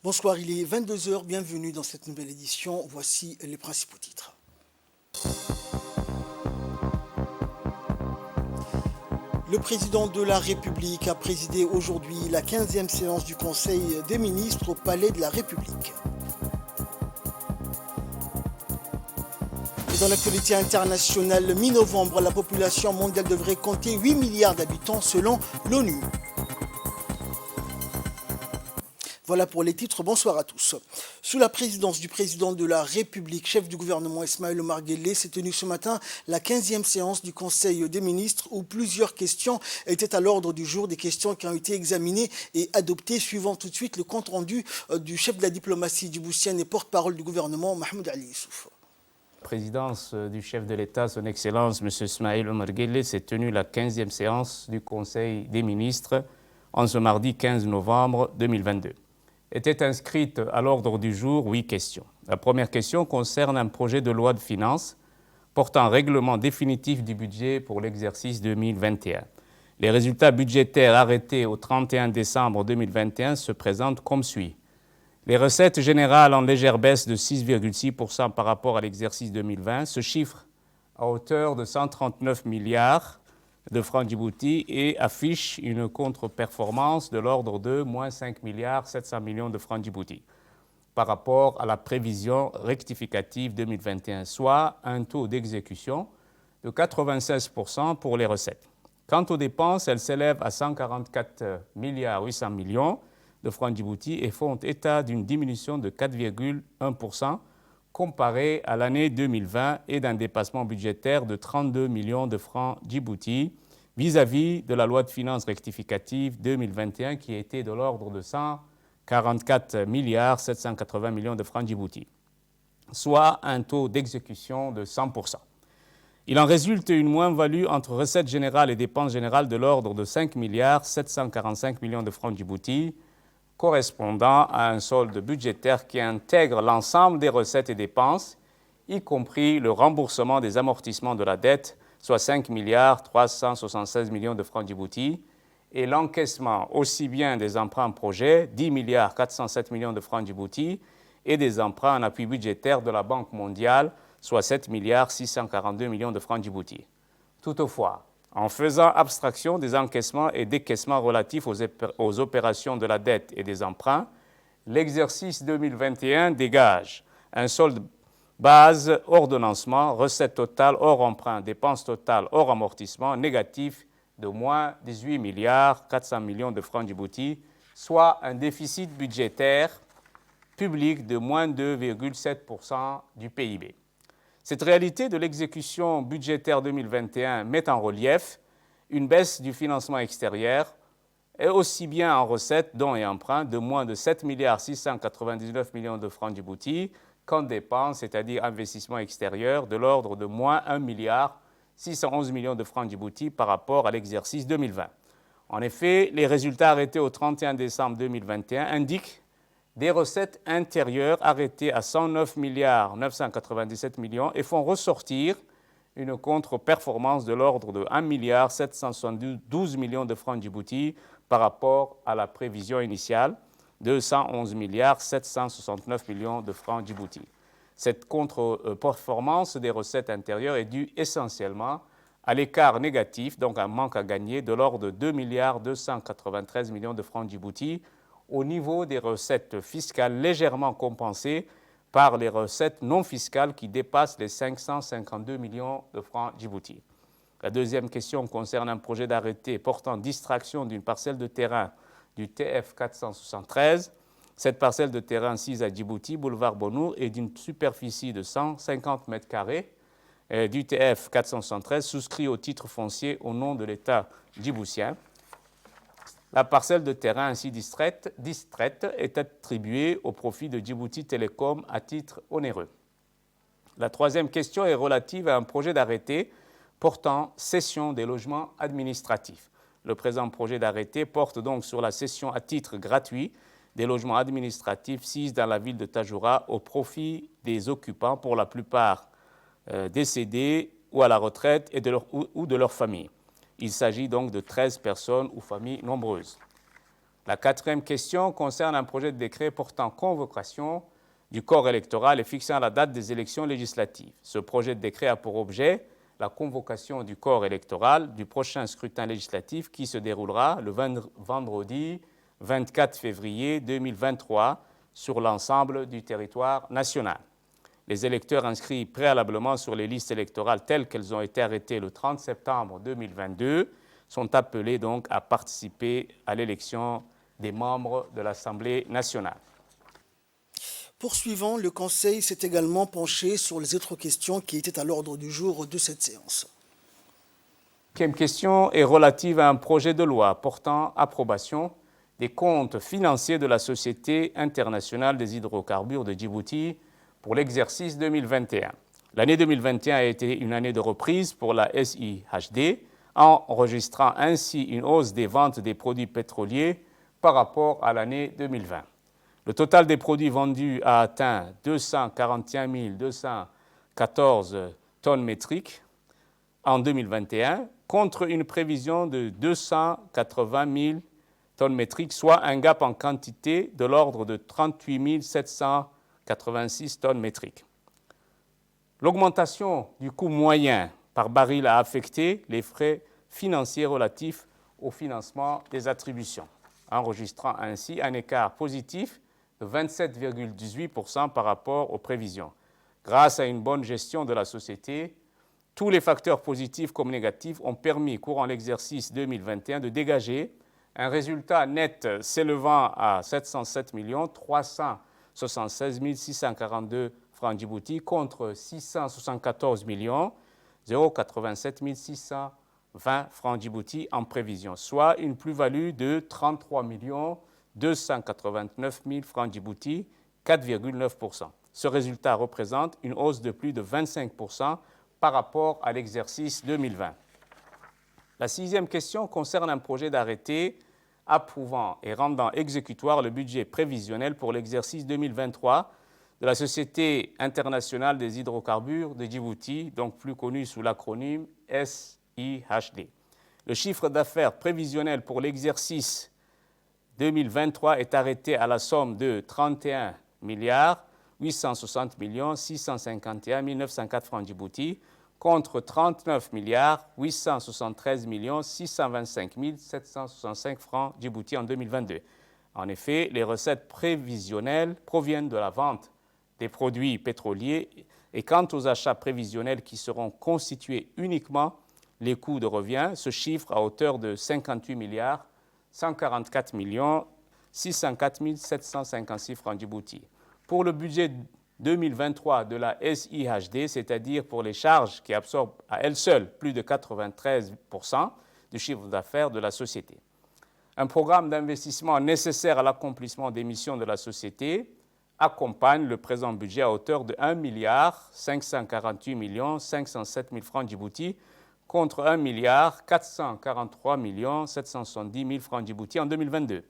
Bonsoir, il est 22 heures. Bienvenue dans cette nouvelle édition. Voici les principaux titres. Le président de la République a présidé aujourd'hui la 15e séance du Conseil des ministres au Palais de la République. Et dans l'actualité internationale, mi-novembre, la population mondiale devrait compter 8 milliards d'habitants selon l'ONU. Voilà pour les titres, bonsoir à tous. Sous la présidence du président de la République, chef du gouvernement Ismaël Omar Guelleh, s'est tenue ce matin la 15e séance du Conseil des ministres où plusieurs questions étaient à l'ordre du jour, des questions qui ont été examinées et adoptées, suivant tout de suite le compte-rendu du chef de la diplomatie djiboutienne et porte-parole du gouvernement, Mahmoud Ali Youssouf. Présidence du chef de l'État, son Excellence M. Ismaël Omar Guelleh, s'est tenue la 15e séance du Conseil des ministres en ce mardi 15 novembre 2022. Étaient inscrites à l'ordre du jour 8 questions. La première question concerne un projet de loi de finances portant un règlement définitif du budget pour l'exercice 2021. Les résultats budgétaires arrêtés au 31 décembre 2021 se présentent comme suit. Les recettes générales en légère baisse de 6,6% par rapport à l'exercice 2020 se chiffrent à hauteur de 139 milliards de francs Djibouti et affichent une contre-performance de l'ordre de moins 5 milliards 700 millions de francs Djibouti par rapport à la prévision rectificative 2021, soit un taux d'exécution de 96% pour les recettes. Quant aux dépenses, elles s'élèvent à 144 milliards 800 millions de francs Djibouti et font état d'une diminution de 4,1% comparé à l'année 2020 et d'un dépassement budgétaire de 32 millions de francs Djibouti vis-à-vis de la loi de finances rectificative 2021 qui était de l'ordre de 144 milliards 780 millions de francs Djibouti, soit un taux d'exécution de 100%. Il en résulte une moins-value entre recettes générales et dépenses générales de l'ordre de 5 milliards 745 millions de francs Djibouti, correspondant à un solde budgétaire qui intègre l'ensemble des recettes et dépenses, y compris le remboursement des amortissements de la dette, soit 5 milliards 376 millions de francs Djibouti, et l'encaissement aussi bien des emprunts projets, 10 milliards 407 millions de francs Djibouti, et des emprunts en appui budgétaire de la Banque mondiale, soit 7 milliards 642 millions de francs Djibouti. Toutefois, en faisant abstraction des encaissements et décaissements relatifs aux opérations de la dette et des emprunts, l'exercice 2021 dégage un solde base ordonnancement, recettes totales hors emprunt, dépenses totales hors amortissement négatif de moins 18 milliards 400 millions de francs Djibouti, soit un déficit budgétaire public de moins 2,7% du PIB. Cette réalité de l'exécution budgétaire 2021 met en relief une baisse du financement extérieur et aussi bien en recettes, dons et emprunts de moins de 7 milliards 699 millions de francs Djibouti qu'en dépenses, c'est-à-dire investissements extérieurs, de l'ordre de moins 1 milliard 611 millions de francs Djibouti par rapport à l'exercice 2020. En effet, les résultats arrêtés au 31 décembre 2021 indiquent des recettes intérieures arrêtées à 109 milliards 997 millions et font ressortir une contre-performance de l'ordre de 1 milliard 772 millions de francs Djibouti par rapport à la prévision initiale de 111 milliards 769 millions de francs Djibouti. Cette contre-performance des recettes intérieures est due essentiellement à l'écart négatif, donc un manque à gagner de l'ordre de 2 milliards 293 millions de francs Djibouti au niveau des recettes fiscales légèrement compensées par les recettes non fiscales qui dépassent les 552 millions de francs Djibouti. La deuxième question concerne un projet d'arrêté portant distraction d'une parcelle de terrain du TF 473. Cette parcelle de terrain sise à Djibouti, boulevard Bonnour, est d'une superficie de 150 mètres carrés du TF 473 souscrit au titre foncier au nom de l'État djiboutien. La parcelle de terrain ainsi distraite est attribuée au profit de Djibouti Télécom à titre onéreux. La troisième question est relative à un projet d'arrêté portant cession des logements administratifs. Le présent projet d'arrêté porte donc sur la cession à titre gratuit des logements administratifs sis dans la ville de Tajoura au profit des occupants, pour la plupart décédés ou à la retraite et de leur famille. Il s'agit donc de 13 personnes ou familles nombreuses. La quatrième question concerne un projet de décret portant convocation du corps électoral et fixant la date des élections législatives. Ce projet de décret a pour objet la convocation du corps électoral du prochain scrutin législatif qui se déroulera le vendredi 24 février 2023 sur l'ensemble du territoire national. Les électeurs inscrits préalablement sur les listes électorales telles qu'elles ont été arrêtées le 30 septembre 2022 sont appelés donc à participer à l'élection des membres de l'Assemblée nationale. Poursuivant, le Conseil s'est également penché sur les autres questions qui étaient à l'ordre du jour de cette séance. La cinquième question est relative à un projet de loi portant approbation des comptes financiers de la Société internationale des hydrocarbures de Djibouti pour l'exercice 2021. L'année 2021 a été une année de reprise pour la SIHD, enregistrant ainsi une hausse des ventes des produits pétroliers par rapport à l'année 2020. Le total des produits vendus a atteint 241 214 tonnes métriques en 2021, contre une prévision de 280 000 tonnes métriques, soit un gap en quantité de l'ordre de 38 786 tonnes métriques. L'augmentation du coût moyen par baril a affecté les frais financiers relatifs au financement des attributions, enregistrant ainsi un écart positif de 27,18% par rapport aux prévisions. Grâce à une bonne gestion de la société, tous les facteurs positifs comme négatifs ont permis, courant l'exercice 2021, de dégager un résultat net s'élevant à 707 376 642 francs Djibouti contre 674 087 620 francs Djibouti en prévision, soit une plus-value de 33 289 000 francs Djibouti, 4,9%. Ce résultat représente une hausse de plus de 25% par rapport à l'exercice 2020. La sixième question concerne un projet d'arrêté approuvant et rendant exécutoire le budget prévisionnel pour l'exercice 2023 de la Société internationale des hydrocarbures de Djibouti, donc plus connue sous l'acronyme SIHD. Le chiffre d'affaires prévisionnel pour l'exercice 2023 est arrêté à la somme de 31 860 651 904 francs Djibouti contre 39 873 625 765 francs Djibouti en 2022. En effet, les recettes prévisionnelles proviennent de la vente des produits pétroliers et quant aux achats prévisionnels qui seront constitués uniquement les coûts de revient se chiffrent à hauteur de 58 144 604 756 francs Djibouti. Pour le budget 2023 de la SIHD, c'est-à-dire pour les charges qui absorbent à elles seules plus de 93% du chiffre d'affaires de la société. Un programme d'investissement nécessaire à l'accomplissement des missions de la société accompagne le présent budget à hauteur de 1 548 507 000 francs Djibouti contre 1 443 770 000 francs Djibouti en 2022.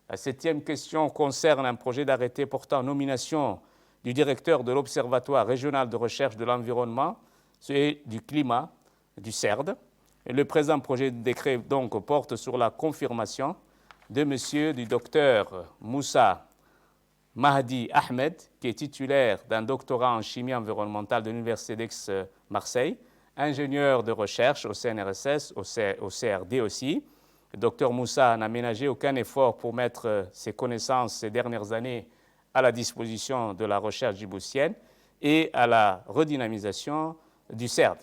La septième question concerne un projet d'arrêté portant nomination du directeur de l'Observatoire régional de recherche de l'environnement et du climat du CERD. Et le présent projet de décret donc porte sur la confirmation de du docteur Moussa Mahdi Ahmed, qui est titulaire d'un doctorat en chimie environnementale de l'Université d'Aix-Marseille, ingénieur de recherche au CNRSS, au CRD aussi. Le docteur Moussa n'a ménagé aucun effort pour mettre ses connaissances ces dernières années à la disposition de la recherche djiboutienne et à la redynamisation du CERD.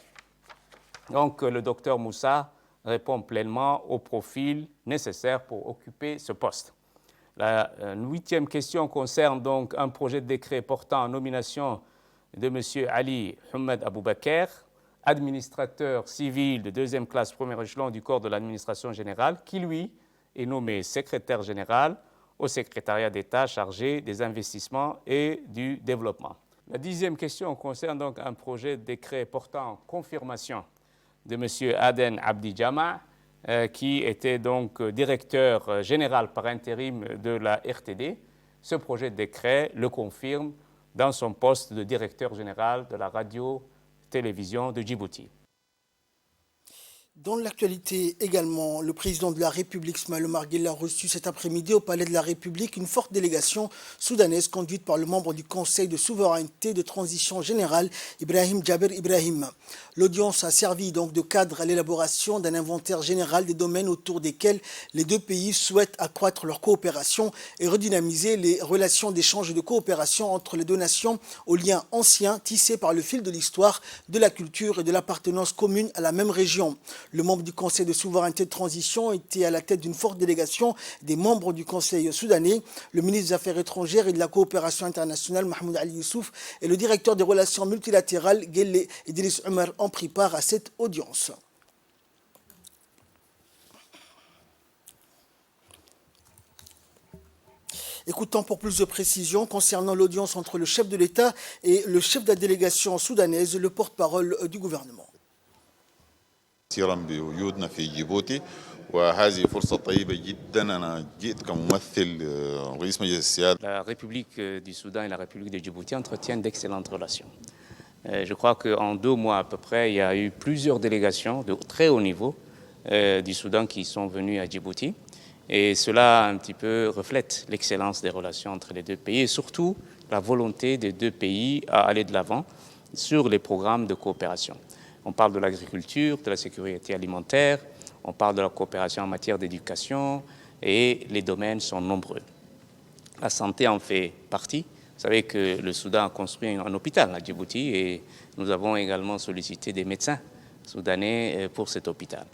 Donc le docteur Moussa répond pleinement au profil nécessaire pour occuper ce poste. La huitième question concerne donc un projet de décret portant nomination de M. Ali Ahmed Aboubakar, administrateur civil de deuxième classe premier échelon du corps de l'administration générale, qui lui est nommé secrétaire général au secrétariat d'État chargé des investissements et du développement. La dixième question concerne donc un projet de décret portant confirmation de M. Aden Abdi Jama, qui était donc directeur général par intérim de la RTD. Ce projet de décret le confirme dans son poste de directeur général de la radio-télévision de Djibouti. Dans l'actualité également, le président de la République, Ismaïl Omar Guelleh, a reçu cet après-midi au Palais de la République une forte délégation soudanaise conduite par le membre du Conseil de souveraineté de transition générale, Ibrahim Jaber Ibrahim. L'audience a servi donc de cadre à l'élaboration d'un inventaire général des domaines autour desquels les deux pays souhaitent accroître leur coopération et redynamiser les relations d'échange et de coopération entre les deux nations aux liens anciens tissés par le fil de l'histoire, de la culture et de l'appartenance commune à la même région. Le membre du Conseil de souveraineté de transition était à la tête d'une forte délégation des membres du Conseil soudanais. Le ministre des Affaires étrangères et de la coopération internationale, Mahmoud Ali Youssouf, et le directeur des relations multilatérales, Guelleh Idriss Omar, ont pris part à cette audience. Écoutons pour plus de précisions concernant l'audience entre le chef de l'État et le chef de la délégation soudanaise, le porte-parole du gouvernement. كثيرا بوجودنا في جيبوتي وهذه فرصة طيبة جدا. أنا جئت كممثل رئيس مجلس السيادة. La République du Soudan et la République de Djibouti entretiennent d'excellentes relations. Je crois qu'en 2 mois à peu près, il y a eu plusieurs délégations de très haut niveau du Soudan qui sont venues à Djibouti. Et cela un petit peu reflète l'excellence des relations entre les deux pays et surtout la volonté des deux pays à aller de l'avant sur les programmes de coopération. On parle de l'agriculture, de la sécurité alimentaire, on parle de la coopération en matière d'éducation et les domaines sont nombreux. La santé en fait partie. Vous savez que le Soudan a construit un hôpital à Djibouti et nous avons également sollicité des médecins soudanais pour cet hôpital.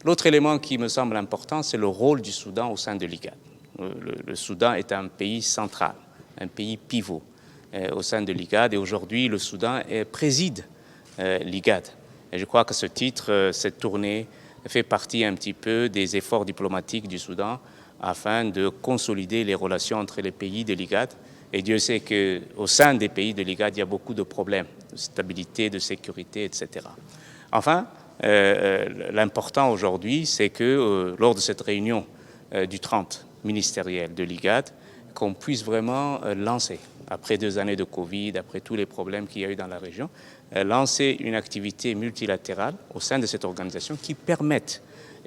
L'autre élément qui me semble important, c'est le rôle du Soudan au sein de l'IGAD. Le Soudan est un pays central, un pays pivot au sein de l'IGAD et aujourd'hui le Soudan préside l'IGAD. Et je crois qu'à ce titre, cette tournée fait partie un petit peu des efforts diplomatiques du Soudan afin de consolider les relations entre les pays de l'IGAD. Et Dieu sait qu'au sein des pays de l'IGAD, il y a beaucoup de problèmes de stabilité, de sécurité, etc. Enfin, l'important aujourd'hui, c'est que lors de cette réunion du 30 ministériel de l'IGAD, qu'on puisse vraiment lancer, après 2 années de Covid, après tous les problèmes qu'il y a eu dans la région, lancer une activité multilatérale au sein de cette organisation qui permette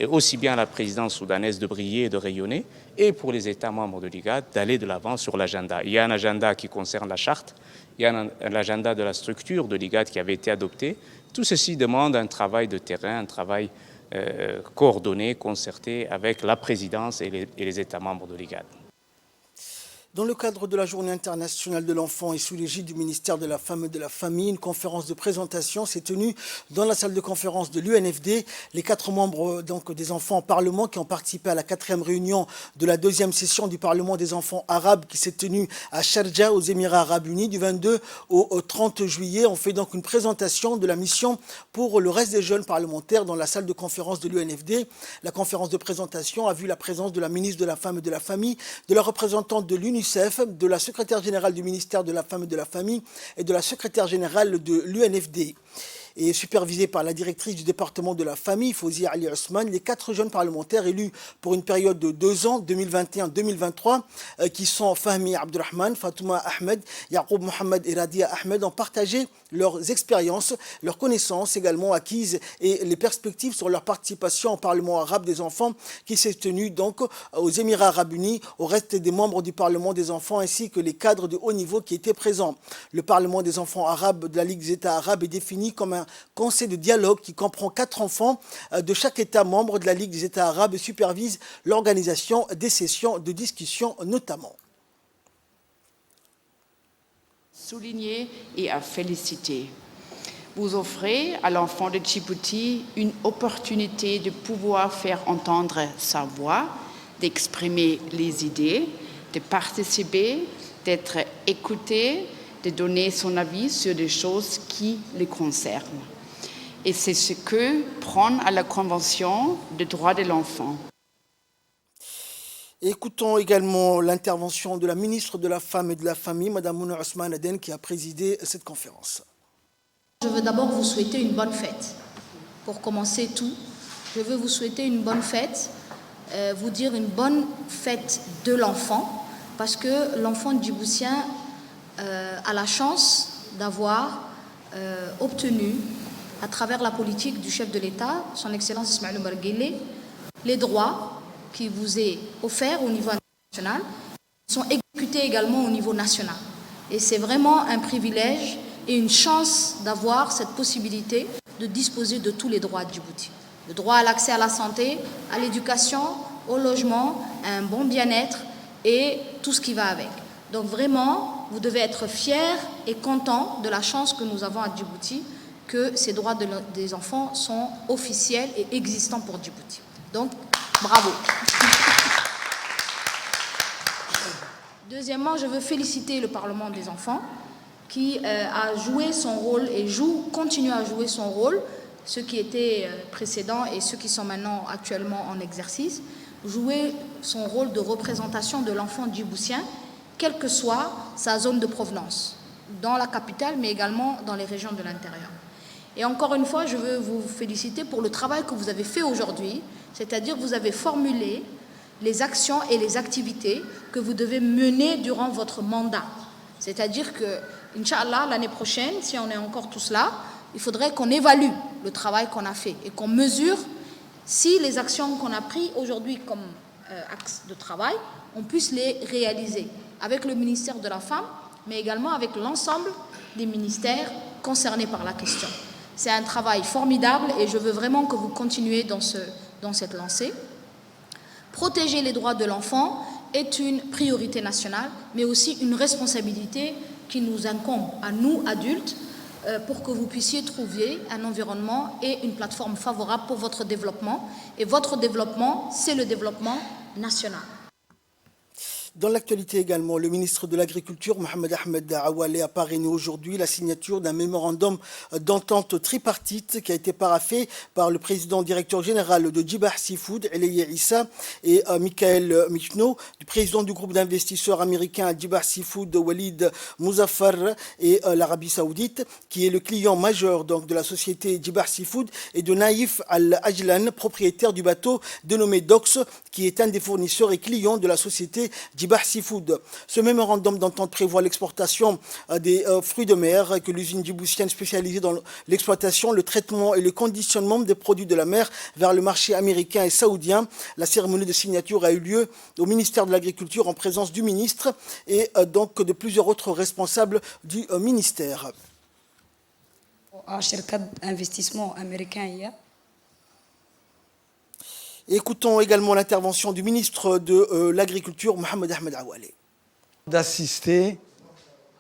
aussi bien à la présidence soudanaise de briller et de rayonner et pour les États membres de l'IGAD d'aller de l'avant sur l'agenda. Il y a un agenda qui concerne la charte, il y a l'agenda de la structure de l'IGAD qui avait été adopté. Tout ceci demande un travail de terrain, un travail coordonné, concerté avec la présidence et les États membres de l'IGAD. Dans le cadre de la Journée internationale de l'enfant et sous l'égide du ministère de la Femme et de la Famille, une conférence de présentation s'est tenue dans la salle de conférence de l'UNFD. Les 4 membres donc, des enfants au Parlement qui ont participé à la 4e réunion de la 2e session du Parlement des enfants arabes qui s'est tenue à Sharjah aux Émirats arabes unis du 22 au 30 juillet ont fait donc une présentation de la mission pour le reste des jeunes parlementaires dans la salle de conférence de l'UNFD. La conférence de présentation a vu la présence de la ministre de la Femme et de la Famille, de la représentante de l'UNICEF, de la secrétaire générale du ministère de la Femme et de la Famille et de la secrétaire générale de l'UNFD. Et supervisé par la directrice du département de la famille, Fouzia Ali Ousmane, les 4 jeunes parlementaires élus pour une période de 2 ans, 2021-2023, qui sont Fahmi Abdurrahman, Fatouma Ahmed, Yacoub Mohamed et Radia Ahmed, ont partagé leurs expériences, leurs connaissances également acquises et les perspectives sur leur participation au Parlement arabe des enfants qui s'est tenu donc aux Émirats arabes unis, au reste des membres du Parlement des enfants ainsi que les cadres de haut niveau qui étaient présents. Le Parlement des enfants arabes de la Ligue des États arabes est défini comme un conseil de dialogue qui comprend 4 enfants de chaque État membre de la Ligue des États arabes et supervise l'organisation des sessions de discussion notamment. Souligner et à féliciter. Vous offrez à l'enfant de Djibouti une opportunité de pouvoir faire entendre sa voix, d'exprimer les idées, de participer, d'être écouté, de donner son avis sur des choses qui les concernent. Et c'est ce que prône à la Convention des droits de l'enfant. Écoutons également l'intervention de la ministre de la Femme et de la Famille, Mme Mouna Ousmane Aden, qui a présidé cette conférence. Je veux d'abord vous souhaiter une bonne fête. Pour commencer tout, je veux vous souhaiter une bonne fête, vous dire une bonne fête de l'enfant, parce que l'enfant djiboutien a la chance d'avoir obtenu à travers la politique du chef de l'État, son Excellence Ismaïl Omar Guelleh, les droits qui vous est offerts au niveau international sont exécutés également au niveau national. Et c'est vraiment un privilège et une chance d'avoir cette possibilité de disposer de tous les droits à Djibouti. Le droit à l'accès à la santé, à l'éducation, au logement, à un bon bien-être et tout ce qui va avec. Donc vraiment, vous devez être fiers et contents de la chance que nous avons à Djibouti, que ces droits des enfants sont officiels et existants pour Djibouti. Donc, bravo. Deuxièmement, je veux féliciter le Parlement des enfants qui a joué son rôle et continue à jouer son rôle, ceux qui étaient précédents et ceux qui sont maintenant actuellement en exercice, jouer son rôle de représentation de l'enfant djiboutien, quelle que soit sa zone de provenance, dans la capitale mais également dans les régions de l'intérieur. Et encore une fois, je veux vous féliciter pour le travail que vous avez fait aujourd'hui, c'est-à-dire que vous avez formulé les actions et les activités que vous devez mener durant votre mandat. C'est-à-dire que, Inch'Allah, l'année prochaine, si on est encore tous là, il faudrait qu'on évalue le travail qu'on a fait et qu'on mesure si les actions qu'on a prises aujourd'hui comme axe de travail, on puisse les réaliser avec le ministère de la Femme, mais également avec l'ensemble des ministères concernés par la question. C'est un travail formidable et je veux vraiment que vous continuiez dans cette lancée. Protéger les droits de l'enfant est une priorité nationale, mais aussi une responsabilité qui nous incombe à nous, adultes, pour que vous puissiez trouver un environnement et une plateforme favorable pour votre développement. Et votre développement, c'est le développement national. Dans l'actualité également, le ministre de l'Agriculture, Mohamed Ahmed Awalé, a parrainé aujourd'hui la signature d'un mémorandum d'entente tripartite qui a été paraphé par le président directeur général de Djibah Seafood, Eleye Issa, et Michael Michno, du président du groupe d'investisseurs américains Djibah Seafood, Walid Muzaffar, et l'Arabie Saoudite, qui est le client majeur donc, de la société Djibah Seafood, et de Naïf Al-Ajlan, propriétaire du bateau dénommé Dox, qui est un des fournisseurs et clients de la société Djibah Seafood. Ce mémorandum d'entente prévoit l'exportation des fruits de mer que l'usine djiboutienne spécialisée dans l'exploitation, le traitement et le conditionnement des produits de la mer vers le marché américain et saoudien. La cérémonie de signature a eu lieu au ministère de l'Agriculture en présence du ministre et donc de plusieurs autres responsables du ministère. Investissement américain. Écoutons également l'intervention du ministre de l'Agriculture, Mohamed Ahmed Awalé. D'assister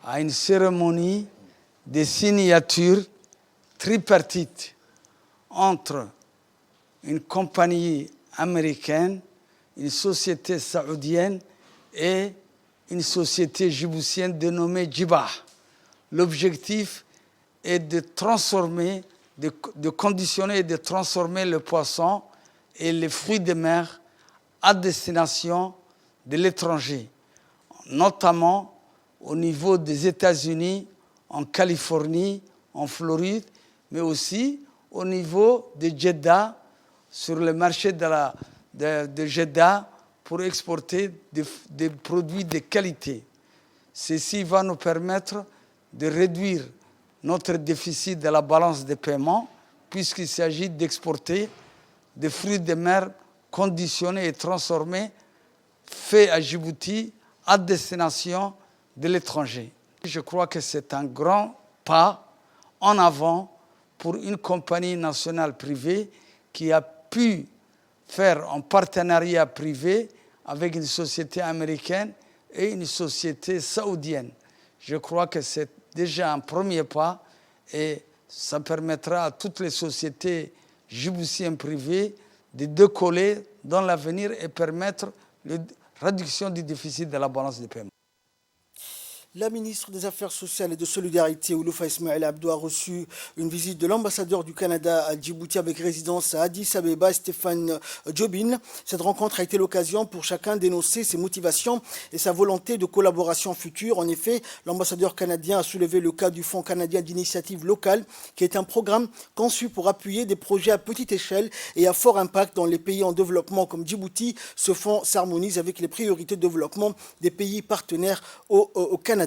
à une cérémonie de signature tripartite entre une compagnie américaine, une société saoudienne et une société djiboutienne dénommée Djibah. L'objectif est de transformer, de conditionner et de transformer le poisson et les fruits de mer à destination de l'étranger, notamment au niveau des États-Unis, en Californie, en Floride, mais aussi au niveau de Jeddah, sur le marché de Jeddah, pour exporter des produits de qualité. Ceci va nous permettre de réduire notre déficit de la balance des paiements, puisqu'il s'agit d'exporter des fruits de mer conditionnés et transformés, faits à Djibouti, à destination de l'étranger. Je crois que c'est un grand pas en avant pour une compagnie nationale privée qui a pu faire un partenariat privé avec une société américaine et une société saoudienne. Je crois que c'est déjà un premier pas et ça permettra à toutes les sociétés djiboutiennes privées de décoller dans l'avenir et permettre la réduction du déficit de la balance des paiements. La ministre des Affaires sociales et de Solidarité, Ouloufa Ismaël Abdo, a reçu une visite de l'ambassadeur du Canada à Djibouti avec résidence à Addis Abeba, Stéphane Jobin. Cette rencontre a été l'occasion pour chacun d'énoncer ses motivations et sa volonté de collaboration future. En effet, l'ambassadeur canadien a soulevé le cas du Fonds canadien d'initiative locale, qui est un programme conçu pour appuyer des projets à petite échelle et à fort impact dans les pays en développement comme Djibouti. Ce fonds s'harmonise avec les priorités de développement des pays partenaires au Canada.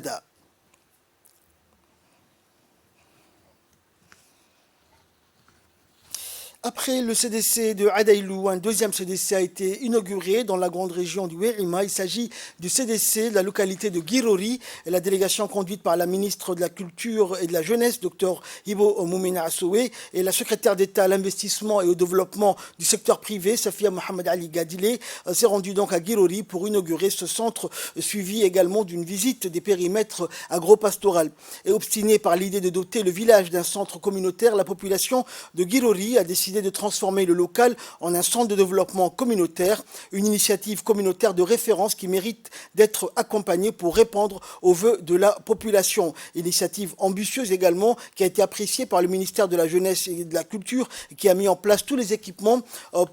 Après le CDC de Adaïlou, un deuxième CDC a été inauguré dans la grande région du Wérima. Il s'agit du CDC de la localité de Guirori. Et la délégation conduite par la ministre de la Culture et de la Jeunesse, Dr Hibo Moumena Assoué, et la secrétaire d'État à l'investissement et au développement du secteur privé, Safia Mohamed Ali Gadile, s'est rendue donc à Guirori pour inaugurer ce centre, suivi également d'une visite des périmètres agro-pastoraux. Et obstinée par l'idée de doter le village d'un centre communautaire, la population de Guirori a décidé de transformer le local en un centre de développement communautaire, une initiative communautaire de référence qui mérite d'être accompagnée pour répondre aux vœux de la population. Initiative ambitieuse également qui a été appréciée par le ministère de la Jeunesse et de la Culture et qui a mis en place tous les équipements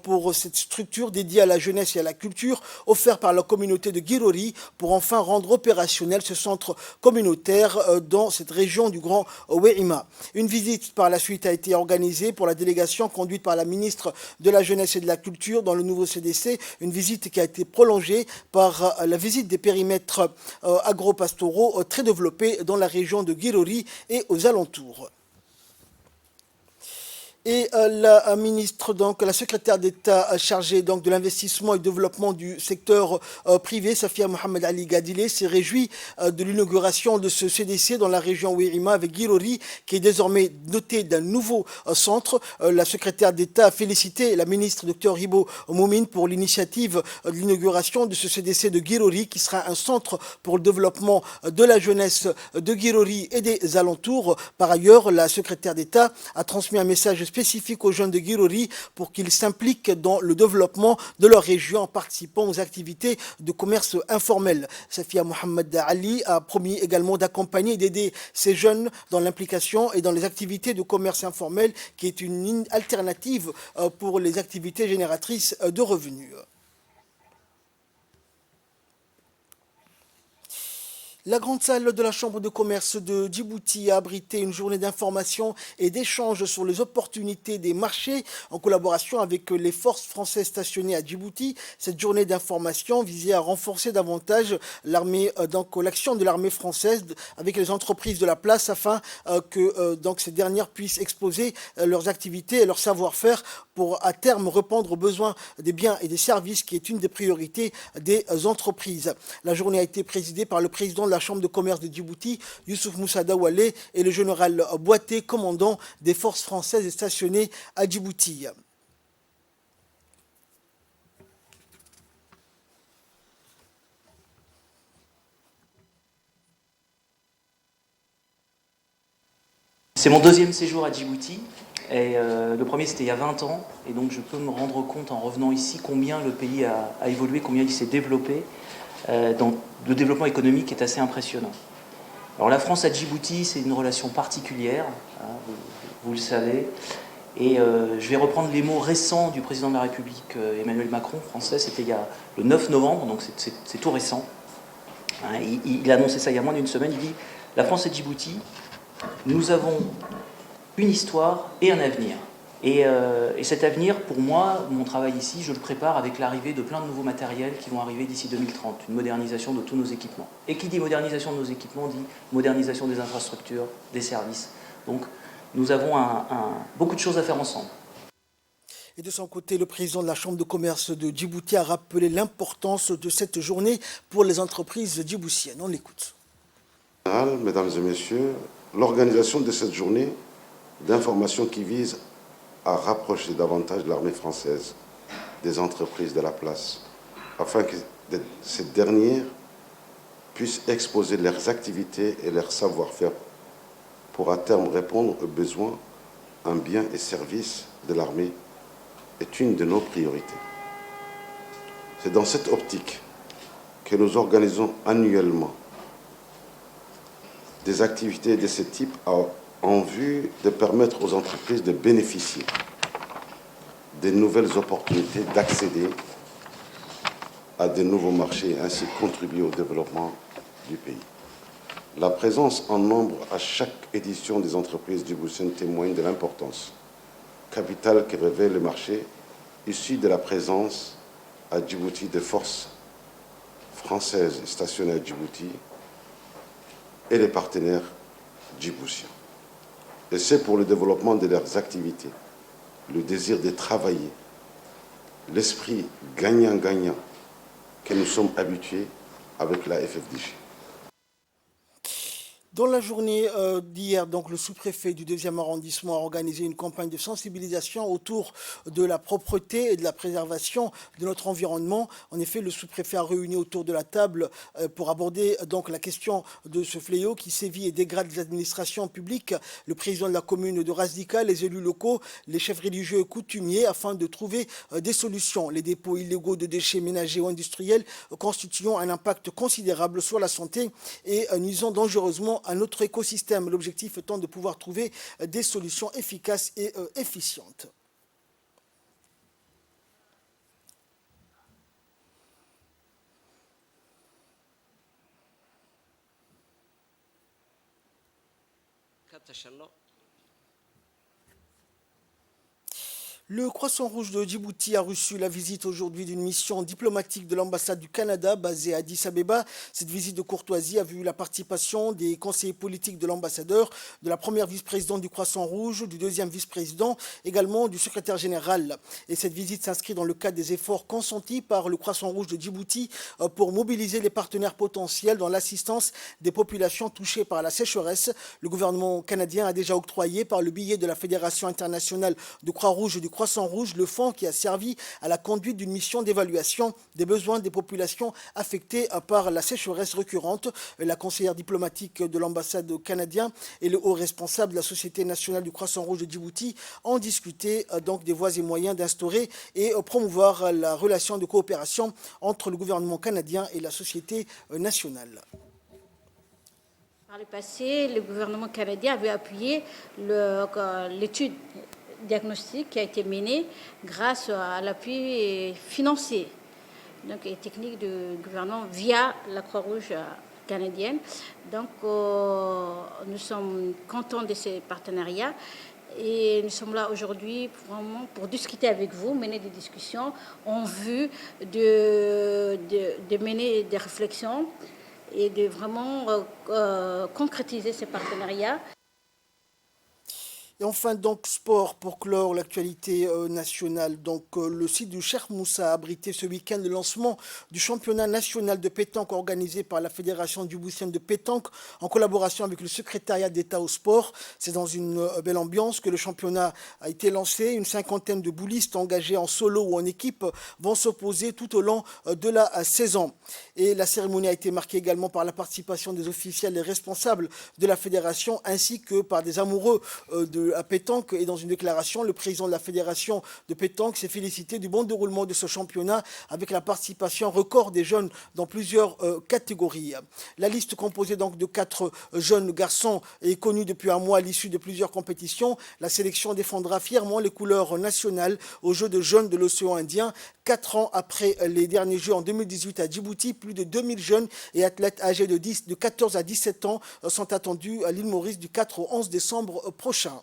pour cette structure dédiée à la jeunesse et à la culture offert par la communauté de Guirori pour enfin rendre opérationnel ce centre communautaire dans cette région du Grand Wérima. Une visite par la suite a été organisée pour la délégation conduite par la ministre de la Jeunesse et de la Culture dans le nouveau CDC, une visite qui a été prolongée par la visite des périmètres agro-pastoraux très développés dans la région de Guirori et aux alentours. Et la ministre, donc la secrétaire d'État chargée donc de l'investissement et du développement du secteur privé, Safia Mohamed Ali Gadile, s'est réjouie de l'inauguration de ce CDC dans la région Wérima avec Guirori, qui est désormais doté d'un nouveau centre. La secrétaire d'État a félicité la ministre Dr Hibo Moumine pour l'initiative de l'inauguration de ce CDC de Guirori, qui sera un centre pour le développement de la jeunesse de Guirori et des alentours. Par ailleurs, la secrétaire d'État a transmis un message spécifique aux jeunes de Guirori pour qu'ils s'impliquent dans le développement de leur région en participant aux activités de commerce informel. Safia Mohamed Ali a promis également d'accompagner et d'aider ces jeunes dans l'implication et dans les activités de commerce informel qui est une alternative pour les activités génératrices de revenus. La grande salle de la Chambre de commerce de Djibouti a abrité une journée d'information et d'échange sur les opportunités des marchés en collaboration avec les forces françaises stationnées à Djibouti. Cette journée d'information visait à renforcer davantage l'action de l'armée française avec les entreprises de la place afin que ces dernières puissent exposer leurs activités et leur savoir-faire pour à terme répondre aux besoins des biens et des services qui est une des priorités des entreprises. La journée a été présidée par le président de la Chambre de commerce de Djibouti, Youssouf Moussa Dawale, et le général Boité, commandant des forces françaises stationnées à Djibouti. C'est mon deuxième séjour à Djibouti. Et le premier, c'était il y a 20 ans. Et donc, je peux me rendre compte en revenant ici combien le pays a évolué, combien il s'est développé. Le développement économique est assez impressionnant. Alors, la France à Djibouti, c'est une relation particulière, hein, vous le savez. Et je vais reprendre les mots récents du président de la République, Emmanuel Macron, français. C'était il y a le 9 novembre, donc c'est tout récent. Hein, il a annoncé ça il y a moins d'une semaine. Il dit « La France et Djibouti, nous avons une histoire et un avenir. » Et cet avenir, pour moi, mon travail ici, je le prépare avec l'arrivée de plein de nouveaux matériels qui vont arriver d'ici 2030, une modernisation de tous nos équipements. Et qui dit modernisation de nos équipements, dit modernisation des infrastructures, des services. Donc, nous avons beaucoup de choses à faire ensemble. Et de son côté, le président de la Chambre de commerce de Djibouti a rappelé l'importance de cette journée pour les entreprises djiboutiennes. On l'écoute. Mesdames et messieurs, l'organisation de cette journée d'information qui vise à rapprocher davantage l'armée française des entreprises de la place, afin que ces dernières puissent exposer leurs activités et leur savoir-faire pour à terme répondre aux besoins en biens et services de l'armée, est une de nos priorités. C'est dans cette optique que nous organisons annuellement des activités de ce type en vue de permettre aux entreprises de bénéficier des nouvelles opportunités d'accéder à de nouveaux marchés et ainsi contribuer au développement du pays. La présence en nombre à chaque édition des entreprises djiboutiennes témoigne de l'importance capitale que revêt le marché issu de la présence à Djibouti des forces françaises stationnées à Djibouti et les partenaires djiboutiens. Et c'est pour le développement de leurs activités le désir de travailler, l'esprit gagnant-gagnant que nous sommes habitués avec la FFDJ. Dans la journée d'hier, donc, le sous-préfet du 2e arrondissement a organisé une campagne de sensibilisation autour de la propreté et de la préservation de notre environnement. En effet, le sous-préfet a réuni autour de la table pour aborder donc la question de ce fléau qui sévit et dégrade les administrations publiques, le président de la commune de Razdika, les élus locaux, les chefs religieux et coutumiers, afin de trouver des solutions. Les dépôts illégaux de déchets ménagers ou industriels constituant un impact considérable sur la santé et nuisant dangereusement à notre écosystème. L'objectif étant de pouvoir trouver des solutions efficaces et efficientes. Le Croissant Rouge de Djibouti a reçu la visite aujourd'hui d'une mission diplomatique de l'ambassade du Canada basée à Addis Abeba. Cette visite de courtoisie a vu la participation des conseillers politiques de l'ambassadeur, de la première vice-présidente du Croissant Rouge, du deuxième vice-président, également du secrétaire général. Et cette visite s'inscrit dans le cadre des efforts consentis par le Croissant Rouge de Djibouti pour mobiliser les partenaires potentiels dans l'assistance des populations touchées par la sécheresse. Le gouvernement canadien a déjà octroyé par le biais de la Fédération internationale de Croix-Rouge et du Croissant Rouge le fonds qui a servi à la conduite d'une mission d'évaluation des besoins des populations affectées par la sécheresse récurrente. La conseillère diplomatique de l'ambassade canadienne et le haut responsable de la Société nationale du Croissant Rouge de Djibouti ont discuté donc des voies et moyens d'instaurer et promouvoir la relation de coopération entre le gouvernement canadien et la société nationale. Par le passé, le gouvernement canadien avait appuyé l'étude diagnostic qui a été menée grâce à l'appui financier donc, et technique du gouvernement via la Croix-Rouge canadienne. Donc, nous sommes contents de ces partenariats et nous sommes là aujourd'hui vraiment pour discuter avec vous, mener des discussions en vue de mener des réflexions et de vraiment concrétiser ces partenariats. Et enfin, donc, sport pour clore l'actualité nationale. Donc, le site du Cheikh Moussa a abrité ce week-end le lancement du championnat national de pétanque organisé par la Fédération djiboutienne de pétanque en collaboration avec le secrétariat d'État au sport. C'est dans une belle ambiance que le championnat a été lancé. Une cinquantaine de boulistes engagés en solo ou en équipe vont s'opposer tout au long de la saison. Et la cérémonie a été marquée également par la participation des officiels et responsables de la fédération ainsi que par des amoureux de la pétanque. Et dans une déclaration, le président de la fédération de pétanque s'est félicité du bon déroulement de ce championnat avec la participation record des jeunes dans plusieurs catégories. La liste composée donc de 4 jeunes garçons est connue depuis un mois à l'issue de plusieurs compétitions. La sélection défendra fièrement les couleurs nationales aux Jeux de jeunes de l'océan Indien. 4 ans après les derniers Jeux en 2018 à Djibouti, plus de 2000 jeunes et athlètes âgés de 14 à 17 ans sont attendus à l'île Maurice du 4 au 11 décembre prochain.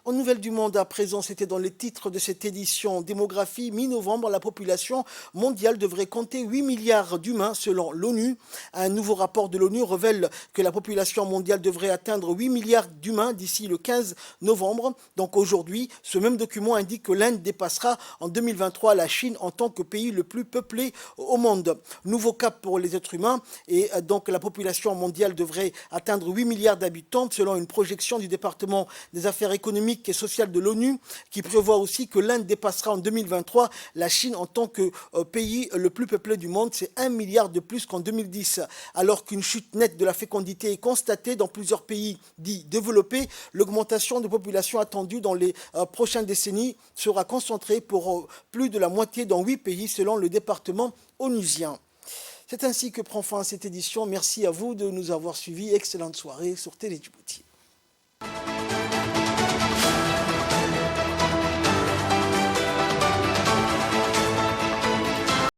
En Nouvelles du Monde, à présent, c'était dans les titres de cette édition démographie. Mi-novembre, la population mondiale devrait compter 8 milliards d'humains selon l'ONU. Un nouveau rapport de l'ONU révèle que la population mondiale devrait atteindre 8 milliards d'humains d'ici le 15 novembre. Donc aujourd'hui, ce même document indique que l'Inde dépassera en 2023 la Chine en tant que pays le plus peuplé au monde. Nouveau cap pour les êtres humains et donc la population mondiale devrait atteindre 8 milliards d'habitants selon une projection du département des affaires économiques et sociale de l'ONU qui prévoit aussi que l'Inde dépassera en 2023 la Chine en tant que pays le plus peuplé du monde. C'est 1 milliard de plus qu'en 2010. Alors qu'une chute nette de la fécondité est constatée dans plusieurs pays dits développés, l'augmentation de population attendue dans les prochaines décennies sera concentrée pour plus de la moitié dans 8 pays selon le département onusien. C'est ainsi que prend fin cette édition. Merci à vous de nous avoir suivis. Excellente soirée sur Télé Djibouti.